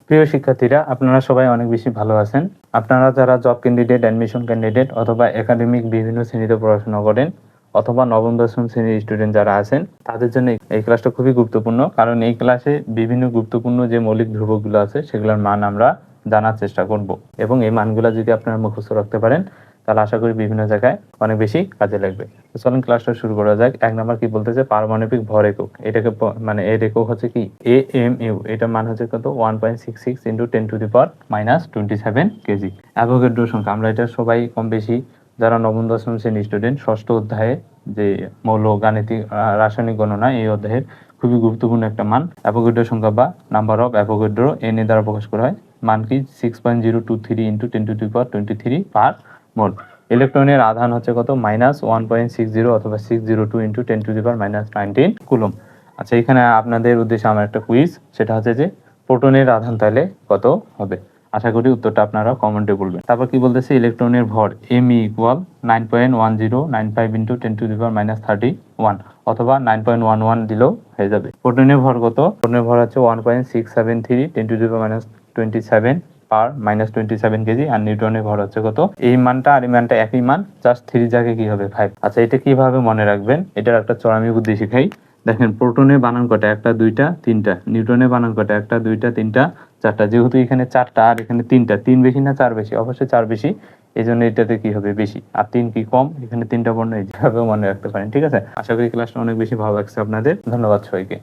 প্রিয় শিক্ষার্থীরা, আপনারা সবাই অনেক বেশি ভালো আছেন। আপনারা যারা জব ক্যান্ডিডেট, অ্যাডমিশন ক্যান্ডিডেট অথবা একাডেমিক বিভিন্ন শ্রেণীতে পড়াশোনা করেন অথবা নবম দশম শ্রেণীর স্টুডেন্ট যারা আছেন, তাদের জন্য এই ক্লাসটা খুবই গুরুত্বপূর্ণ। কারণ এই ক্লাসে বিভিন্ন গুরুত্বপূর্ণ যে মৌলিক ধ্রুবকগুলো আছে সেগুলোর মান আমরা জানার চেষ্টা করব, এবং এই মানগুলো যদি আপনারা মুখস্থ রাখতে পারেন তাহলে আশা করি বিভিন্ন জায়গায় অনেক বেশি কাজে লাগবে। তো চলুন ক্লাসটা শুরু করা যাক। 1 নাম্বার কি বলতেছে, পারমাণবিক ভর একক। এটাকে মানে এর একক হচ্ছে কি AMU। এটা মান হচ্ছে কত 1.66 × 10⁻27 কেজি। অ্যাভোগাড্রো সংখ্যা, আমরা এটা সবাই কম বেশি যারা নবম দশম শ্রেণীর স্টুডেন্ট, ষষ্ঠ অধ্যায়ে যে মৌল গাণিতিক রাসায়নিক গণনা, এই অধ্যায়ের খুবই গুরুত্বপূর্ণ একটা মান। অ্যাভোগাড্রো সংখ্যা বা নাম্বার অফ অ্যাভোগাড্রো এন দ্বারা প্রকাশ করা হয়। মান কি 6.023 × 10⁻23 পার মোল। ইলেকট্রনের আধান হচ্ছে কত -1.60 অথবা 602 × 10⁻19 কুলম। আচ্ছা, এখানে আপনাদের উদ্দেশ্যে আমার একটা কুইজ, সেটা হচ্ছে যে প্রোটনের আধান তাহলে কত হবে। আশা করি উত্তরটা আপনারা কমেন্টে বলবেন। তারপর কি বলতেছে, ইলেকট্রনের ভর Me = 9.1095 × 10⁻31 অথবা 9.11 দিলেও হয়ে যাবে। প্রোটনের ভর কত? প্রোটনের ভর হচ্ছে 1.673 × 10⁻27 পার -27 কেজি। আর নিউটনের ভর হচ্ছে কত? এই মানটা আর এই মানটা একই মান, জাস্ট 3 জায়গায় কি হবে 5। আচ্ছা, এটা কিভাবে মনে রাখবেন, এটার একটা চড়ামি বুদ্ধি শিখাই। দেখেন, প্রোটনের বানান কটা? 1 2 3টা। নিউটনের বানান কটা? 1 2 3টা 4টা। যেহেতু এখানে 4টা আর এখানে 3টা, 3 বেশি না 4 বেশি? অবশ্যই 4 বেশি, এই জন্য এটাতে কি হবে বেশি। আর 3 কি কম? এখানে 3টা বর্ণ, এইভাবে মনে রাখতে পারেন। ঠিক আছে, আশা করি ক্লাসটা অনেক বেশি ভালো লাগছে আপনাদের। ধন্যবাদ সবাইকে।